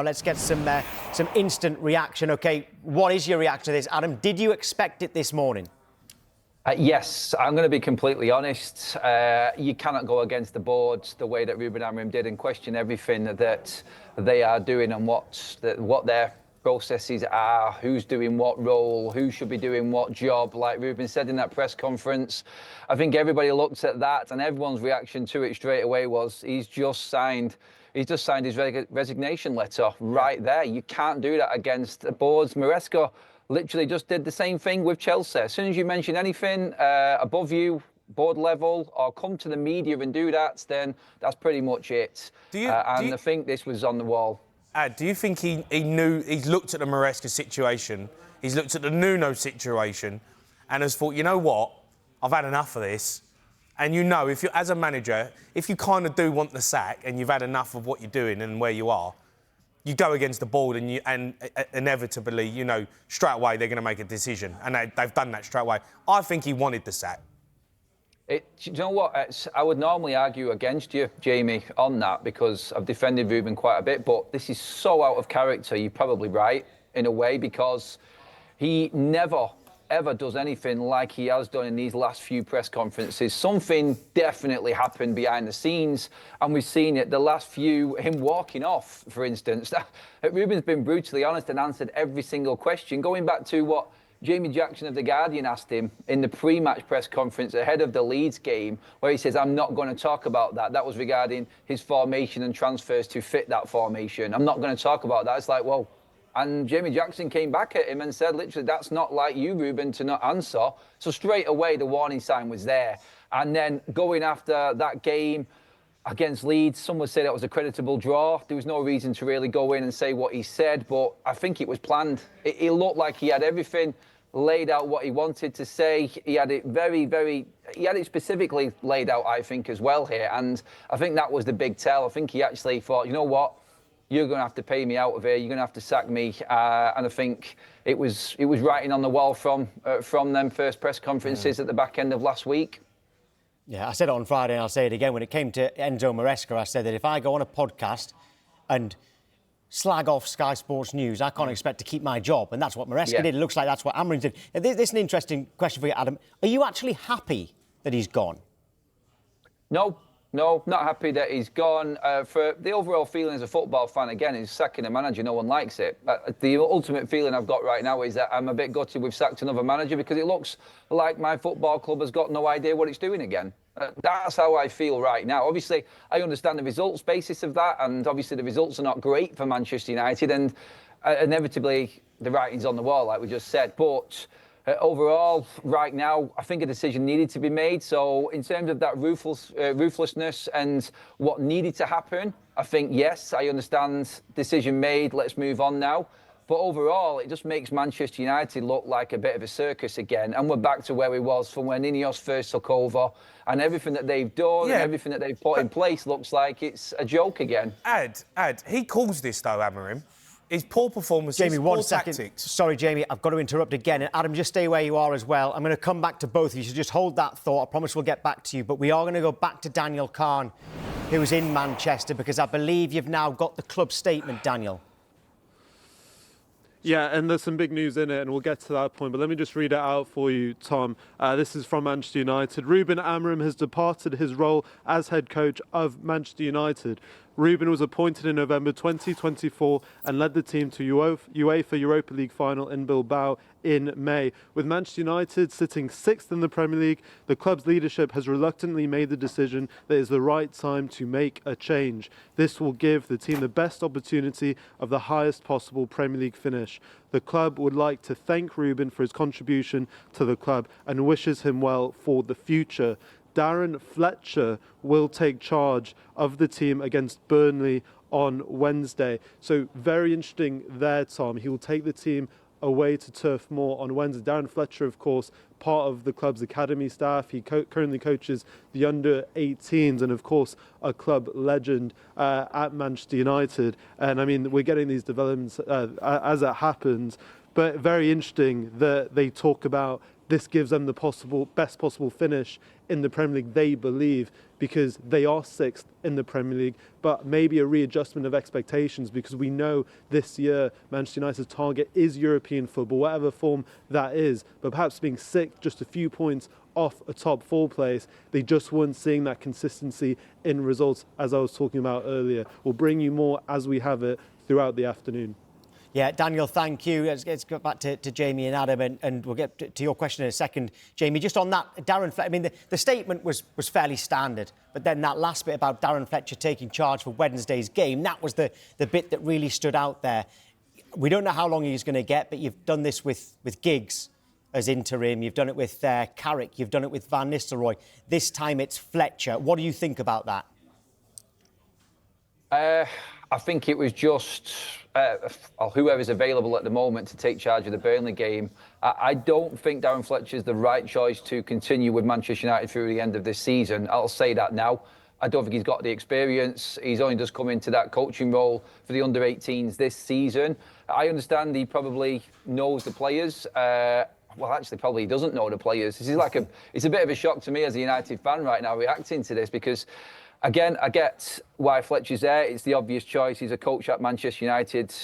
Let's get some instant reaction. OK, what is your reaction to this, Adam? Did you expect it this morning? Yes, I'm going to be completely honest. You cannot go against the board the way that Ruben Amorim did and question everything that they are doing and what their processes are, who's doing what role, who should be doing what job. Like Ruben said in that press conference, I think everybody looked at that and everyone's reaction to it straight away was he's just signed his resignation letter right there. You can't do that against the boards. Maresca literally just did the same thing with Chelsea. As soon as you mention anything above you, board level, or come to the media and do that, then that's pretty much it. I think this was on the wall. Do you think he knew, he's looked at the Maresca situation, he's looked at the Nuno situation, and has thought, you know what, I've had enough of this. And you know, if you, as a manager, if you kind of do want the sack and you've had enough of what you're doing and where you are, you go against the board and inevitably, you know, straight away they're going to make a decision. And they've done that straight away. I think he wanted the sack. Do you know what? I would normally argue against you, Jamie, on that because I've defended Ruben quite a bit. But this is so out of character, you're probably right, in a way, because he never ever does anything like he has done in these last few press conferences. Something definitely happened behind the scenes, and we've seen it the last few, him walking off, for instance. Ruben's been brutally honest and answered every single question, going back to what Jamie Jackson of The Guardian asked him in the pre-match press conference ahead of the Leeds game, where he says, I'm not going to talk about that. That was regarding his formation and transfers to fit that formation. I'm not going to talk about that. It's like, whoa. And Jamie Jackson came back at him and said, literally, that's not like you, Ruben, to not answer. So straight away, the warning sign was there. And then going after that game against Leeds, some would say that was a creditable draw. There was no reason to really go in and say what he said, but I think it was planned. It looked like he had everything laid out what he wanted to say. He had it he had it specifically laid out, I think, as well here. And I think that was the big tell. I think he actually thought, you know what? You're going to have to pay me out of here. You're going to have to sack me. And I think it was writing on the wall from them first press conferences at the back end of last week. Yeah, I said it on Friday and I'll say it again. When it came to Enzo Maresca, I said that if I go on a podcast and slag off Sky Sports News, I can't expect to keep my job. And that's what Maresca did. It looks like that's what Amram did. This is an interesting question for you, Adam. Are you actually happy that he's gone? No, not happy that he's gone. For the overall feeling as a football fan, again, is sacking a manager. No one likes it. The ultimate feeling I've got right now is that I'm a bit gutted we've sacked another manager because it looks like my football club has got no idea what it's doing again. That's how I feel right now. Obviously, I understand the results basis of that, and obviously the results are not great for Manchester United, and inevitably the writing's on the wall, like we just said. But overall, right now, I think a decision needed to be made. So in terms of that ruthlessness and what needed to happen, I think, yes, I understand, decision made, let's move on now. But overall, it just makes Manchester United look like a bit of a circus again. And we're back to where we was from when Ineos first took over. And everything that they've done and everything that they've put in place looks like it's a joke again. He calls this, though, Amram. His poor performance, Jamie, one second. Tactics. Sorry, Jamie, I've got to interrupt again. And Adam, just stay where you are as well. I'm going to come back to both of you, so just hold that thought. I promise we'll get back to you. But we are going to go back to Daniel Kahn, who was in Manchester, because I believe you've now got the club statement, Daniel. Yeah, and there's some big news in it, and we'll get to that point. But let me just read it out for you, Tom. This is from Manchester United. Ruben Amorim has departed his role as head coach of Manchester United. Ruben was appointed in November 2024 and led the team to UEFA Europa League final in Bilbao in May. With Manchester United sitting sixth in the Premier League, the club's leadership has reluctantly made the decision that it is the right time to make a change. This will give the team the best opportunity of the highest possible Premier League finish. The club would like to thank Ruben for his contribution to the club and wishes him well for the future. Darren Fletcher will take charge of the team against Burnley on Wednesday. So very interesting there, Tom. He will take the team away to Turf Moor on Wednesday. Darren Fletcher, of course, part of the club's academy staff. He currently coaches the under-18s and, of course, a club legend at Manchester United. And, I mean, we're getting these developments as it happens. But very interesting that they talk about this gives them the best possible finish in the Premier League, they believe, because they are 6th in the Premier League, but maybe a readjustment of expectations, because we know this year Manchester United's target is European football, whatever form that is, but perhaps being 6th, just a few points off a top 4 place, they just weren't seeing that consistency in results, as I was talking about earlier. We'll bring you more as we have it throughout the afternoon. Yeah, Daniel, thank you. Let's go back to Jamie and Adam, and we'll get to your question in a second. Jamie, just on that, Darren Fletcher, I mean, the statement was fairly standard, but then that last bit about Darren Fletcher taking charge for Wednesday's game, that was the bit that really stood out there. We don't know how long he's going to get, but you've done this with Giggs as interim, you've done it with Carrick, you've done it with Van Nistelrooy. This time it's Fletcher. What do you think about that? I think it was just whoever's available at the moment to take charge of the Burnley game. I don't think Darren Fletcher is the right choice to continue with Manchester United through the end of this season. I'll say that now. I don't think he's got the experience. He's only just come into that coaching role for the under-18s this season. I understand he probably knows the players. Well, actually, probably he doesn't know the players. This is it's a bit of a shock to me as a United fan right now reacting to this, because again, I get why Fletcher's there. It's the obvious choice. He's a coach at Manchester United.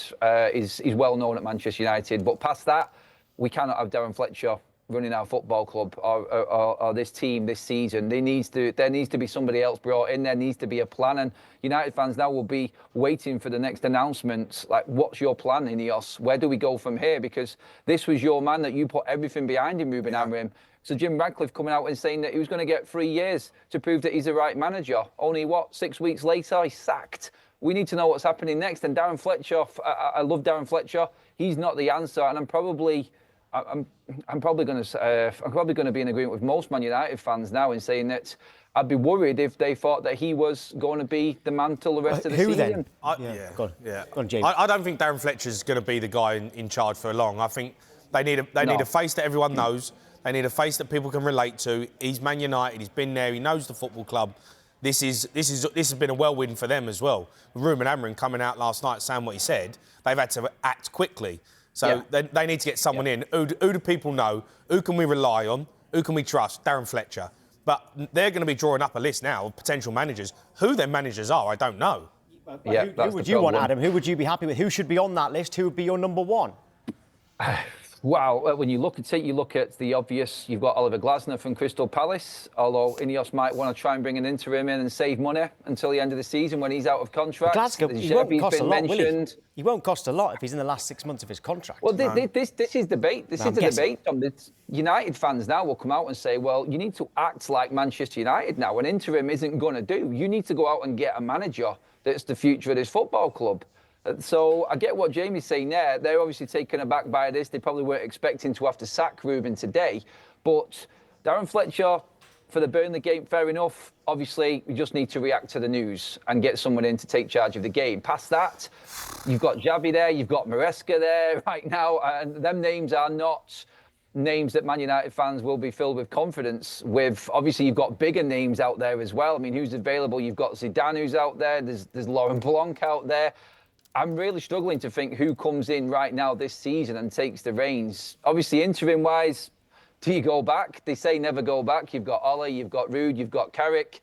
He's well known at Manchester United. But past that, we cannot have Darren Fletcher running our football club or this team this season. There needs to be somebody else brought in. There needs to be a plan. And United fans now will be waiting for the next announcement. Like, what's your plan, Ineos? Where do we go from here? Because this was your man that you put everything behind him, Ruben Amorim. So Jim Radcliffe coming out and saying that he was going to get 3 years to prove that he's the right manager. Only, 6 weeks later, he's sacked. We need to know what's happening next. And Darren Fletcher, I love Darren Fletcher. He's not the answer. And I'm probably going to be in agreement with most Man United fans now in saying that I'd be worried if they thought that he was going to be the man till the rest of the season. Then? Go on, James. I don't think Darren Fletcher's going to be the guy in charge for long. I think they need a face that everyone knows. They need a face that people can relate to. He's Man United. He's been there. He knows the football club. This has been a whirlwind for them as well. Ruben Amorim coming out last night saying what he said, they've had to act quickly. So they need to get someone in. Who do people know? Who can we rely on? Who can we trust? Darren Fletcher. But they're going to be drawing up a list now of potential managers. Who their managers are, I don't know. Who would you want, Adam? Who would you be happy with? Who should be on that list? Who would be your number one? Wow, when you look at it, you look at the obvious. You've got Oliver Glasner from Crystal Palace, although Ineos might want to try and bring an interim in and save money until the end of the season when he's out of contract. Glasgow, he won't cost a lot, will he? He won't cost a lot if he's in the last 6 months of his contract. Well, this is debate. This is the debate. United fans now will come out and say, well, you need to act like Manchester United now. An interim isn't going to do. You need to go out and get a manager that's the future of this football club. So I get what Jamie's saying there. They're obviously taken aback by this. They probably weren't expecting to have to sack Ruben today. But Darren Fletcher, for the Burnley game, fair enough. Obviously, we just need to react to the news and get someone in to take charge of the game. Past that, you've got Xavi there, you've got Maresca there right now. And them names are not names that Man United fans will be filled with confidence with. Obviously, you've got bigger names out there as well. I mean, who's available? You've got Zidane who's out there. There's Laurent Blanc out there. I'm really struggling to think who comes in right now this season and takes the reins. Obviously, interim-wise, do you go back? They say never go back. You've got Ollie, you've got Ruud, you've got Carrick.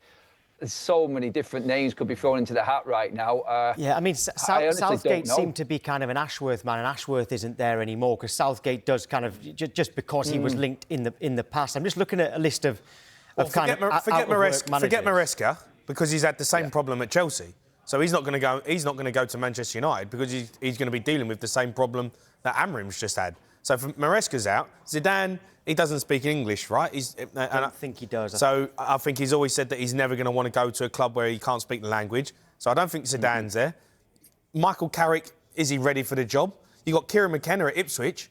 There's so many different names could be thrown into the hat right now. I mean, Southgate seemed to be kind of an Ashworth man, and Ashworth isn't there anymore because Southgate does kind of, just because he was linked in the past. I'm just looking at a list of forget Maresca, because he's had the same problem at Chelsea. So he's not going to go. He's not going to go to Manchester United because he's going to be dealing with the same problem that Amrim's just had. So if Maresca's out, Zidane, he doesn't speak English, right? I don't think he does. So I think he's always said that he's never going to want to go to a club where he can't speak the language. So I don't think Zidane's there. Michael Carrick, is he ready for the job? You got Kieran McKenna at Ipswich.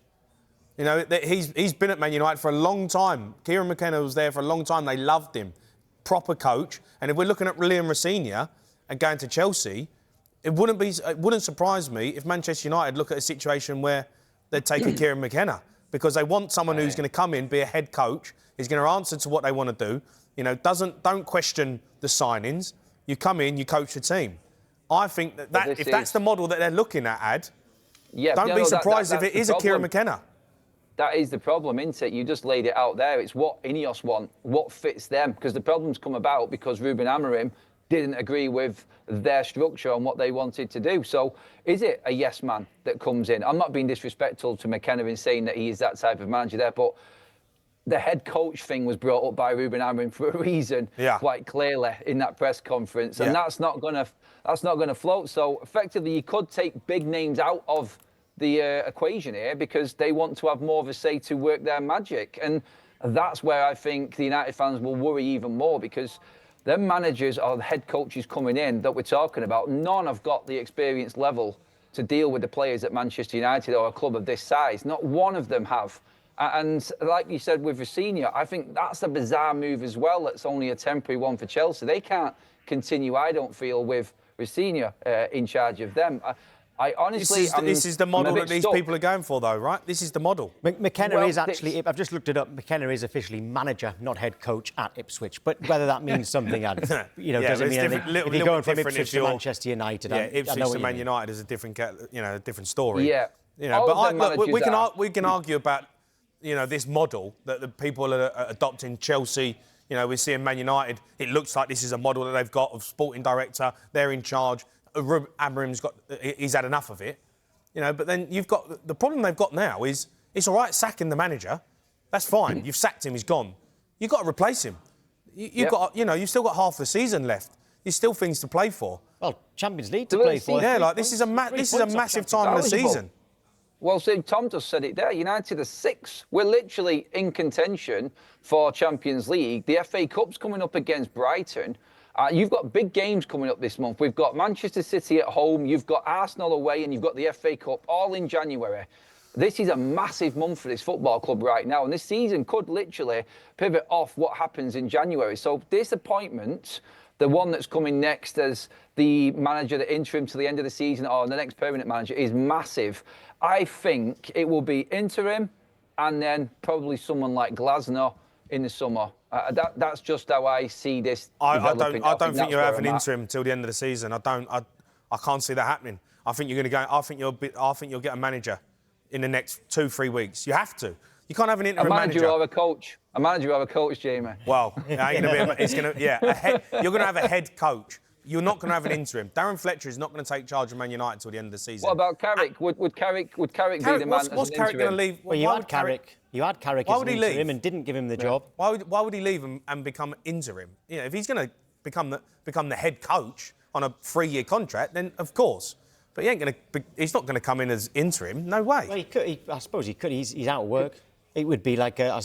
You know, he's been at Man United for a long time. Kieran McKenna was there for a long time. They loved him. Proper coach. And if we're looking at Liam Rosenior and going to Chelsea, it wouldn't surprise me if Manchester United look at a situation where they'd take a Kieran McKenna, because they want someone who's going to come in, be a head coach, is going to answer to what they want to do. You know, don't question the signings. You come in, you coach the team. I think that's the model that they're looking at, don't be surprised if it is a Kieran McKenna. That is the problem, isn't it? You just laid it out there. It's what Ineos want, what fits them. Because the problems come about because Ruben Amorim didn't agree with their structure and what they wanted to do. So is it a yes man that comes in? I'm not being disrespectful to McKenna in saying that he is that type of manager there, but the head coach thing was brought up by Ruben Amorim for a reason, quite clearly in that press conference, and that's not going to float. So effectively, you could take big names out of the equation here because they want to have more of a say to work their magic, and that's where I think the United fans will worry even more because the managers or the head coaches coming in that we're talking about, none have got the experience level to deal with the players at Manchester United or a club of this size. Not one of them have. And like you said with Rafinha, I think that's a bizarre move as well. That's only a temporary one for Chelsea. They can't continue, I don't feel, with Rafinha in charge of them. I honestly... This is the model that these people are going for, though, right? This is the model. McKenna is actually... I've just looked it up. McKenna is officially manager, not head coach at Ipswich. But whether that means something, doesn't mean anything. If you're going from Ipswich to Manchester United... Yeah, Ipswich to Man United is a different, different story. Yeah. But we can argue about... this model that the people are adopting. Chelsea, we're seeing Man United. It looks like this is a model that they've got of sporting director. They're in charge. He's had enough of it. But then you've got... The problem they've got now is it's all right sacking the manager. That's fine. You've sacked him, he's gone. You've got to replace him. You've still got half the season left. There's still things to play for. Well, Champions League to play for. Yeah, this is a massive time of the season. Well, so Tom just said it there. United are 6. We're literally in contention for Champions League. The FA Cup's coming up against Brighton. You've got big games coming up this month. We've got Manchester City at home. You've got Arsenal away, and you've got the FA Cup all in January. This is a massive month for this football club right now, and this season could literally pivot off what happens in January. So disappointment, the one that's coming next as the manager, the interim to the end of the season, or the next permanent manager, is massive. I think it will be interim and then probably someone like Glasner in the summer. That's just how I see this. I don't think you'll have an interim till the end of the season. I can't see that happening. I think you're going to go. I think you'll get a manager in the next 2-3 weeks. You have to. You can't have an interim manager. A manager or a coach. A manager or a coach, Jamie. Well, it ain't going to be. It's going to. Yeah, you're going to have a head coach. You're not going to have an interim. Darren Fletcher is not going to take charge of Man United until the end of the season. What about Carrick? Would Carrick be the man? What's Carrick going to leave? Well, you had Carrick. You had Carrick as an interim and didn't give him the job. Why would he leave and become interim? If he's going to become the head coach on a 3-year contract, then of course. But he's not going to come in as interim. No way. Well, he could. I suppose he could. He's out of work. It would be like, I've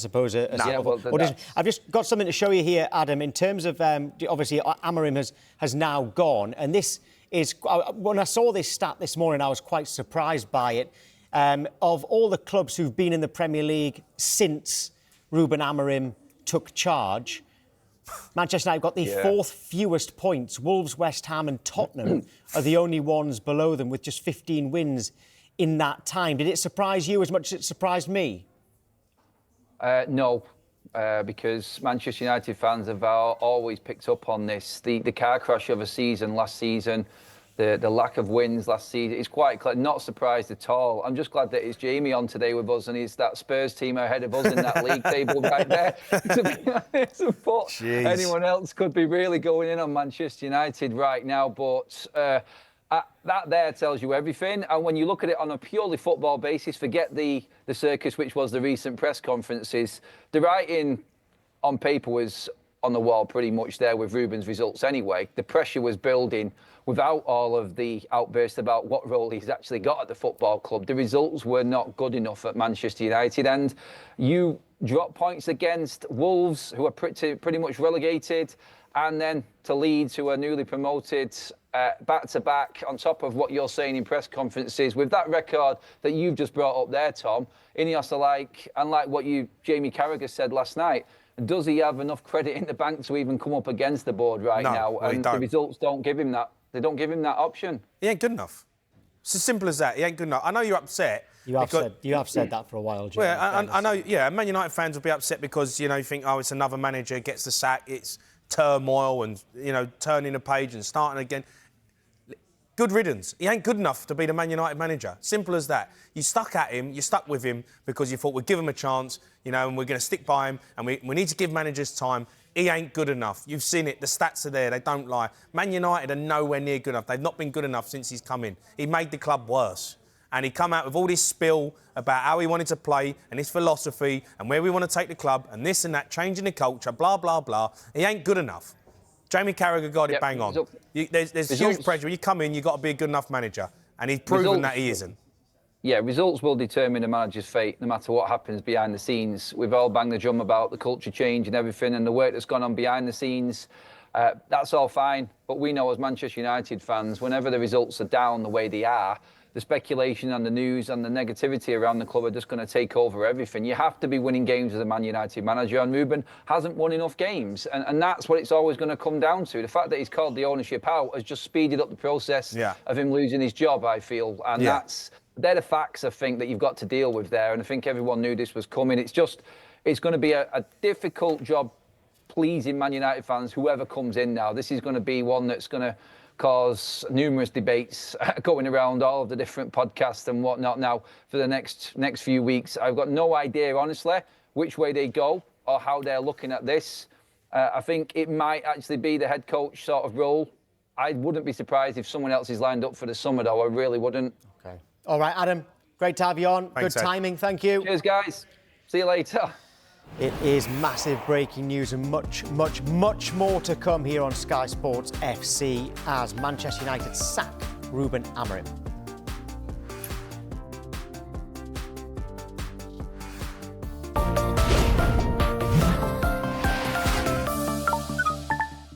just got something to show you here, Adam, in terms of, obviously, Amorim has now gone. And this is, when I saw this stat this morning, I was quite surprised by it. Of all the clubs who've been in the Premier League since Ruben Amorim took charge, Manchester United got the 4th fewest points. Wolves, West Ham and Tottenham are the only ones below them with just 15 wins in that time. Did it surprise you as much as it surprised me? No, because Manchester United fans have always picked up on this. The car crash of a season last season, the lack of wins last season, it's quite clear. Not surprised at all. I'm just glad that it's Jamie on today with us and he's that Spurs team ahead of us in that league table right there. To be honest, but anyone else could be really going in on Manchester United right now. But that there tells you everything. And when you look at it on a purely football basis, forget the circus, which was the recent press conferences. The writing on paper was on the wall pretty much there with Ruben's results anyway. The pressure was building without all of the outbursts about what role he's actually got at the football club. The results were not good enough at Manchester United. And you drop points against Wolves, who are pretty much relegated, and then to Leeds, who are newly promoted, back-to-back, on top of what you're saying in press conferences. With that record that you've just brought up there, Tom, Ineos are like what Jamie Carragher said last night, does he have enough credit in the bank to even come up against the board now? And the results don't give him that. They don't give him that option. He ain't good enough. It's as simple as that. He ain't good enough. I know you're upset. You have said that for a while, Jamie. Well, I know, Man United fans will be upset because, you think, it's another manager, gets the sack, it's turmoil and, turning a page and starting again. good riddance. He ain't good enough to be the Man United manager. Simple as that. You stuck at him, you stuck with him because you thought we'd give him a chance, you know, and we're going to stick by him, and we need to give managers time. He ain't good enough. You've seen it. The stats are there. They don't lie. Man United are nowhere near good enough. They've not been good enough since he's come in. He made the club worse. And he come out with all this spill about how he wanted to play and his philosophy and where we want to take the club and this and that, changing the culture, blah, blah, blah. He ain't good enough. Jamie Carragher got it bang on. There's huge pressure. When you come in, you've got to be a good enough manager. And he's proven that he isn't. Yeah, results will determine a manager's fate, no matter what happens behind the scenes. We've all banged the drum about the culture change and everything and the work that's gone on behind the scenes. That's all fine. But we know as Manchester United fans, whenever the results are down the way they are, the speculation and the news and the negativity around the club are just going to take over everything. You have to be winning games as a Man United manager, and Ruben hasn't won enough games. And that's what it's always going to come down to. The fact that he's called the ownership out has just speeded up the process of him losing his job, I feel. And they're the facts, I think, that you've got to deal with there. And I think everyone knew this was coming. It's going to be a difficult job pleasing Man United fans, whoever comes in now. This is going to be one that's going to cause numerous debates going around all of the different podcasts and whatnot now for the next few weeks. I've got no idea, honestly, which way they go or how they're looking at this. I think it might actually be the head coach sort of role. I wouldn't be surprised if someone else is lined up for the summer, though. I really wouldn't. Okay. All right, Adam, great to have you on. Thanks, good timing, thank you. Cheers, guys. See you later. It is massive breaking news and much, much, much more to come here on Sky Sports FC as Manchester United sack Ruben Amorim.